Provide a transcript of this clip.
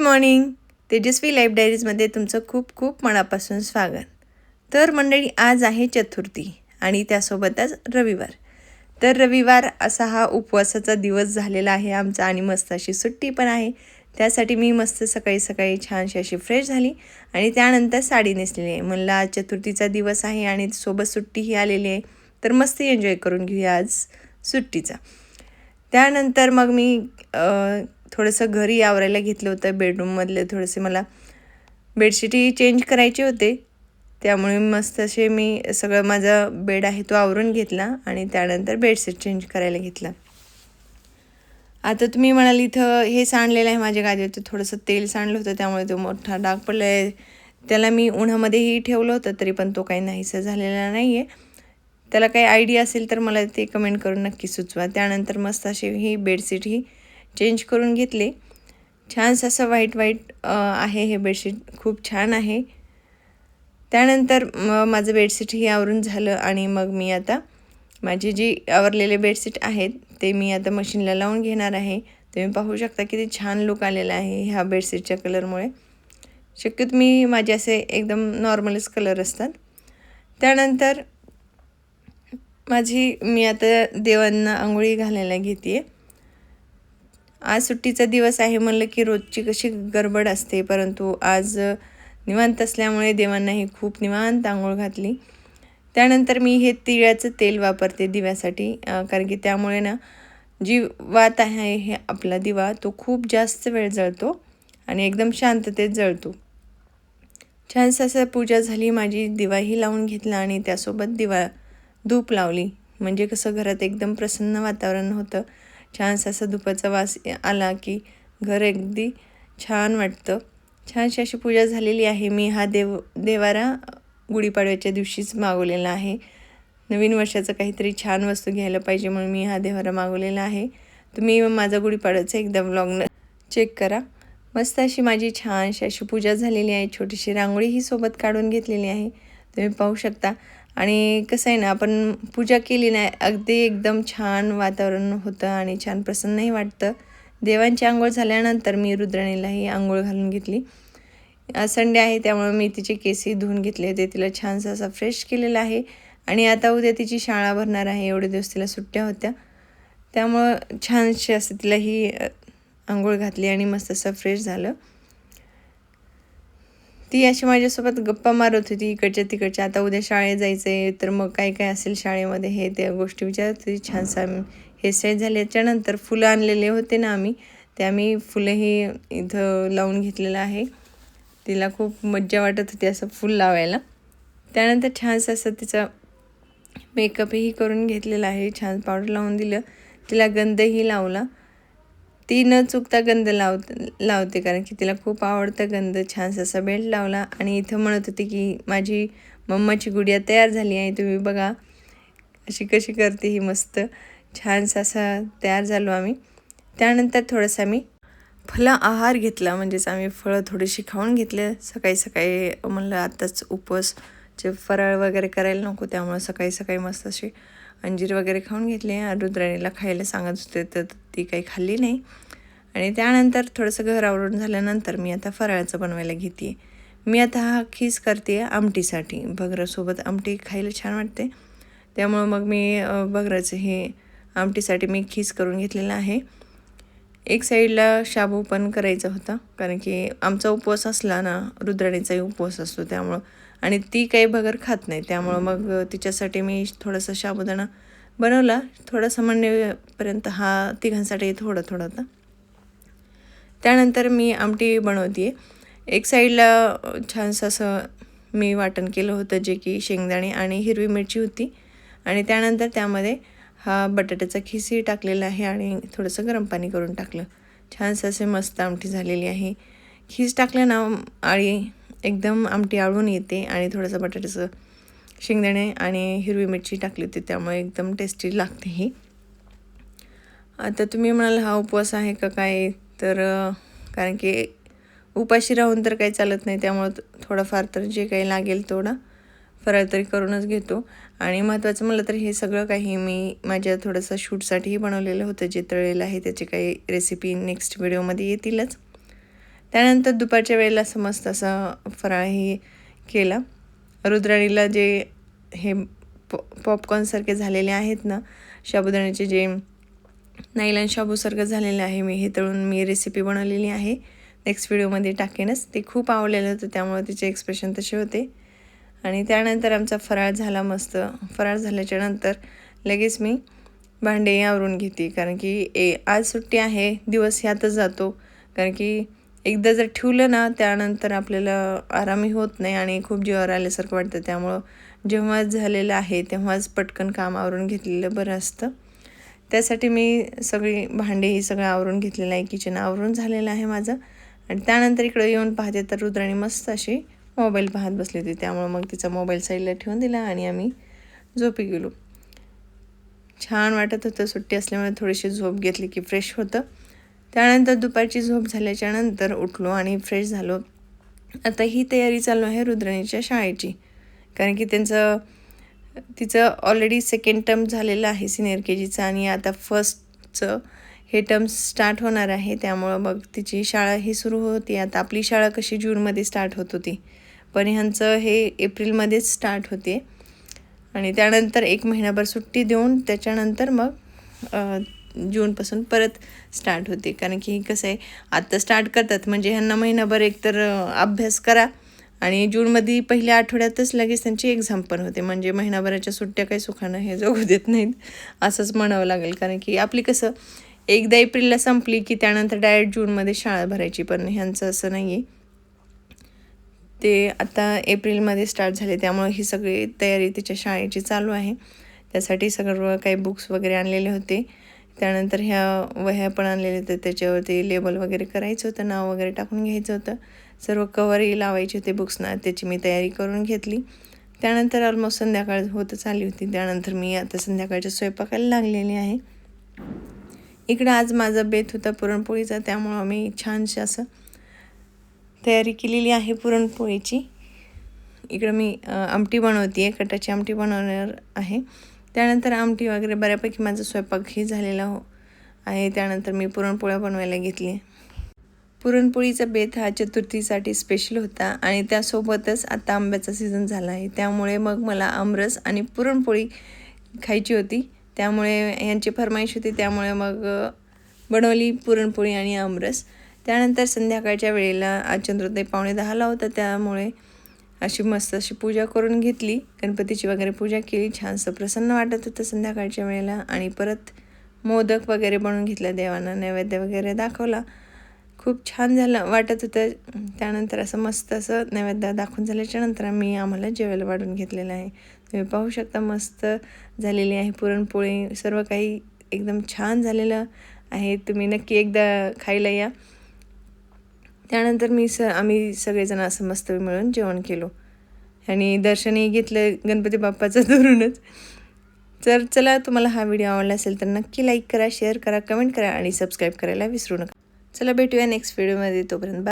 Morning. तेजस्वी life डायरीजमध्ये तुमचं खूप खूप मनापासून स्वागत. तर मंडळी, आज आहे चतुर्थी आणि त्यासोबतच रविवार. तर रविवार असा हा उपवासाचा दिवस झालेला आहे आमचा आणि मस्त अशी सुट्टी पण आहे. त्यासाठी मी मस्त सकाळी सकाळी छानशी अशी फ्रेश झाली आणि त्यानंतर साडी नेसलेली आहे. म्हणलं आज चतुर्थीचा दिवस आहे आणि सोबत सुट्टीही आलेली आहे, तर मस्त एन्जॉय करून घेऊया आज सुट्टीचा. त्यानंतर मग मी थोडंसं घरी आवरायला घेतलं होतं. बेडरूममधले थोडेसे मला बेडशीटही चेंज करायचे होते, त्यामुळे मस्त असे मी सगळं माझा बेड आहे तो आवरून घेतला आणि त्यानंतर बेडशीट चेंज करायला घेतला. आता तुम्ही म्हणाल इथं हे सांडलेलं आहे माझ्या गादीवरती, थोडंसं तेल सांडलं होतं त्यामुळे तो मोठा डाग पडला आहे. त्याला मी उन्हामध्येही ठेवलं होतं तरी पण तो काही नाहीसा झालेला नाही आहे. त्याला काही आयडिया असेल तर मला ते कमेंट करून नक्की सुचवा. त्यानंतर मस्त अशी ही बेडशीट ही चेंज करून घेतले. छानसं असं व्हाईट आहे हे बेडशीट, खूप छान आहे. त्यानंतर माझं बेडशीटही आवरून झालं आणि मग मी आता माझी जी आवरलेले बेडशीट आहेत ते मी आता मशीनला लावून घेणार आहे. तुम्ही पाहू शकता किती छान लुक आलेला आहे ह्या बेडशीटच्या कलरमुळे. शक्यतो मी माझे असे एकदम नॉर्मलच कलर असतात. त्यानंतर मी आता देवांना आंघोळी घालायला घेते. आज सुट्टीचा दिवस आहे म्हणलं की रोजची कशी गडबड असते, परंतु आज निवांत असल्यामुळे देवांनाही खूप निवांत आंघोळ घातली. त्यानंतर मी हे तिळाचं तेल वापरते दिव्यासाठी, कारण की त्यामुळे ना जी वात आहे हे आपला दिवा तो खूप जास्त वेळ जळतो आणि एकदम शांततेत जळतो. छानसं असं पूजा झाली माझी, दिवाही लावून घेतला आणि त्यासोबत धूप लावली. म्हणजे कसं घरात एकदम प्रसन्न वातावरण होतं. छानसा असा धुपाचा वास आला की घर अगदी छान वाटतं. छानशी अशी पूजा झालेली आहे. मी हा देवारा गुढीपाडव्याच्या दिवशीच मागवलेला आहे. नवीन वर्षाचं काहीतरी छान वस्तू घ्यायला पाहिजे म्हणून मी हा देवारा मागवलेला आहे. तुम्ही माझा गुढीपाडव्याचा एकदा व्लॉग चेक करा. मस्त अशी माझी छानशी अशी पूजा झालेली आहे. छोटीशी रांगोळीही सोबत काढून घेतलेली आहे, तुम्ही पाहू शकता. आणि कसं आहे ना, आपण पूजा केली नाही अगदी एकदम छान वातावरण होतं आणि छान प्रसन्नही वाटतं. देवांची आंघोळ झाल्यानंतर मी रुद्राणीलाही आंघोळ घालून घेतली. आज संडे आहे त्यामुळे मी तिचे केसही धुवून घेतले होते. तिला छानसा असा फ्रेश केलेला आहे आणि आता उद्या तिची शाळा भरणार आहे. एवढे दिवस तिला सुट्ट्या होत्या त्यामुळं छानशी असं तिलाही आंघोळ घातली आणि मस्त असं फ्रेश झालं. ती अशी माझ्यासोबत गप्पा मारत होती इकडच्या तिकडच्या. आता उद्या शाळेत जायचं आहे तर मग काय काय असेल शाळेमध्ये हे त्या गोष्टी विचारत होती. छानसा हेअरस्टाईल झाल्याच्यानंतर फुलं आणलेले होते ना ते आम्ही फुलंही इथं लावून घेतलेलं आहे. तिला खूप मज्जा वाटत होती असं फुल लावायला. त्यानंतर छानसं असं तिचा मेकअपही करून घेतलेला आहे. छान पावडर लावून दिलं, तिला गंधही लावला. ती न चुकता गंध लावते कारण की तिला खूप आवडतं गंध. छानसा असा बेल्ट लावला आणि इथं म्हणत होती की माझी मम्माची गुडिया तयार झाली आहे, तुम्ही बघा अशी कशी करते ही मस्त. छानसा असा तयार झालो आम्ही. त्यानंतर थोडंसं आम्ही फळं आहार घेतला, म्हणजेच आम्ही फळं थोडीशी खाऊन घेतले. सकाळी सकाळी म्हणलं आत्ताच उपवासचे फराळ वगैरे करायला नको, त्यामुळे सकाळी सकाळी मस्त असे अंजीर वगैरे खाऊन घेतले. रुद्राणीला खायला सांगत होते तर ती काही खाल्ली नाही. आणि त्यानंतर थोडंसं घर आवरून झाल्यानंतर मी आता फराळाचं बनवायला घेते. मी आता हा खीस करते आमटीसाठी. भगरासोबत आमटी खायला छान वाटते, त्यामुळं मग मी भगराचं हे आमटीसाठी मी खीस करून घेतलेला आहे. एक साईडला शाबू पण करायचा होता कारण की आमचा उपवास असला ना, रुद्राणीचाही उपवास असतो त्यामुळं, आणि ती काही भगर खात नाही त्यामुळं मग तिच्यासाठी मी थोडासा साबुदाणा बनवला. थोडासा म्हणण्यापर्यंत हा तिघांसाठी थोडं होता. त्यानंतर मी आमटी बनवते. एक साईडला छानसं असं मी वाटण केलं होतं जे की शेंगदाणे आणि हिरवी मिरची होती, आणि त्यानंतर त्यामध्ये हा बटाट्याचा खिसही टाकलेला आहे आणि थोडंसं गरम पाणी करून टाकलं. छानसं असे मस्त आमटी झालेली आहे. खीस टाकलं ना एकदम आमटी आळून येते आणि थोडंसं बटाट्याचं शेंगदाणे आणि हिरवी मिरची टाकली होती त्यामुळे एकदम टेस्टी लागते ही. आता तुम्ही म्हणाल हा उपवास आहे का काय, तर कारण की उपाशी राहून तर काही चालत नाही, त्यामुळं थोडंफार तर जे काही लागेल थोडं फराळ तरी करूनच घेतो. आणि महत्त्वाचं म्हटलं तर हे सगळं काही मी माझ्या थोडंसं शूटसाठीही बनवलेलं होतं. जे तळलेलं आहे त्याची काही रेसिपी नेक्स्ट व्हिडिओमध्ये येतीलच. त्यानंतर दुपारच्या वेळेला असं मस्त असं फराळही केला. रुद्राणीला जे हे पॉपकॉर्नसारखे झालेले आहेत ना, साबुदाण्याचे जे नाईलान शाबूसारखं झालेलं आहे, हे तळून मी रेसिपी बनवलेली आहे. नेक्स्ट व्हिडिओमध्ये टाकेनच. ते खूप आवडलेलं होतं, त्यामुळे तिचे एक्सप्रेशन तसे होते. आणि त्यानंतर आमचा फराळ झाला मस्त. फराळ झाल्याच्यानंतर लगेच मी भांडे आवरून घेते, कारण की आज सुट्टी आहे, दिवस ह्यातच जातो. कारण की एकदा जर ठेवलं ना, त्यानंतर आपल्याला आरामही होत नाही आणि खूप जीवावर आल्यासारखं वाटतं. त्यामुळं जेव्हा झालेलं आहे तेव्हाच पटकन काम आवरून घेतलेलं बरं असतं. त्यासाठी मी सगळी भांडेही सगळं आवरून घेतलेलं आहे. किचन आवरून झालेलं आहे माझं. आणि त्यानंतर इकडं येऊन पाहते तर रुद्राणी मस्त अशी मोबाईल पाहत बसली होती. त्यामुळं मग तिचा मोबाईल साईडला ठेवून दिला आणि आम्ही झोपी गेलो. छान वाटत होतं, सुट्टी असल्यामुळे थोडीशी झोप घेतली की फ्रेश होतं. त्यानंतर दुपारची झोप झाल्याच्यानंतर उठलो आणि फ्रेश झालो. आता ही तयारी चालू आहे रुद्राणीच्या शाळेची, कारण की तिचं ऑलरेडी सेकंड टर्म झालेलं आहे सिनियर KGचं आणि आता फर्स्टचं हे टर्म स्टार्ट होणार आहे. त्यामुळं मग तिची शाळा ही सुरू होती. आता आपली शाळा कशी जूनमध्ये स्टार्ट होत होती, पण ह्यांचं हे एप्रिलमध्येच स्टार्ट होते. आणि त्यानंतर 1 महिनाभर सुट्टी देऊन त्याच्यानंतर मग जूनपासून परत स्टार्ट होते. कारण की कसं आहे, आत्ता स्टार्ट करतात म्हणजे ह्यांना महिनाभर एकतर अभ्यास करा आणि जूनमध्ये पहिल्या आठवड्यातच लगेच त्यांची एक्झाम पण होते. म्हणजे महिनाभराच्या सुट्ट्या काही सुखानं हे जगू देत नाहीत असंच म्हणावं लागेल. कारण की आपली कसं एकदा एप्रिलला संपली की त्यानंतर डायरेक्ट जूनमध्ये शाळा भरायची, पण ह्यांचं असं नाही आहे. ते आता एप्रिलमध्ये स्टार्ट झाले, त्यामुळे ही सगळी तयारी तिच्या शाळेची चालू आहे. त्यासाठी सर्व काही बुक्स वगैरे आणलेले होते. त्यानंतर ह्या वह्या पण आणलेल्या होत्या, त्याच्यावरती लेबल वगैरे करायचं होतं, नाव वगैरे टाकून घ्यायचं होतं. सर्व कवरही लावायचे होते बुक्सना, त्याची मी तयारी करून घेतली. त्यानंतर ऑलमोस्ट संध्याकाळ होतच आली होती. त्यानंतर मी आता संध्याकाळच्या स्वयंपाकाला लागलेली आहे. इकडं आज माझा बेत होता पुरणपोळीचा, त्यामुळं मी छानशी असं तयारी केलेली आहे पुरणपोळीची. इकडं मी आमटी बनवते आहे, कटाची आमटी बनवणार आहे. त्यानंतर आमटी वगैरे बऱ्यापैकी माझा स्वयंपाकही झालेला आहे. त्यानंतर मी पुरणपोळ्या बनवायला घेतली. पुरणपोळीचा बेत हा चतुर्थीसाठी स्पेशल होता आणि त्यासोबतच आता आंब्याचा सीझन झाला आहे, त्यामुळे मग मला आमरस आणि पुरणपोळी खायची होती. त्यामुळे यांची फरमाईश होती, त्यामुळे मग बनवली पुरणपोळी आणि आमरस. त्यानंतर संध्याकाळच्या वेळेला आज चंद्रोदय 9:45 होता, त्यामुळे अशी मस्त अशी पूजा करून घेतली. गणपतीची वगैरे पूजा केली. छानसं प्रसन्न वाटत होतं संध्याकाळच्या वेळेला. आणि परत मोदक वगैरे बनवून घेतला, देवांना नैवेद्य वगैरे दाखवला. खूप छान झालं वाटत होतं. त्यानंतर असं मस्त असं नैवेद्य दाखवून झाल्याच्यानंतर आम्हाला जेवायला वाढून घेतलेलं आहे. तुम्ही पाहू शकता मस्त झालेली आहे पुरणपोळी. सर्व काही एकदम छान झालेलं आहे. तुम्ही नक्की एकदा खायला या. त्यानंतर आम्ही सगळेजण असं मस्त मिळून जेवण केलो आणि दर्शनही घेतलं गणपती बाप्पाचं दुरूनच. तर चला, तुम्हाला हा व्हिडिओ आवडला असेल तर नक्की लाईक करा, शेअर करा, कमेंट करा आणि सबस्क्राईब करायला विसरू नका. चला, भेटूया नेक्स्ट व्हिडिओमध्ये. तोपर्यंत बाय.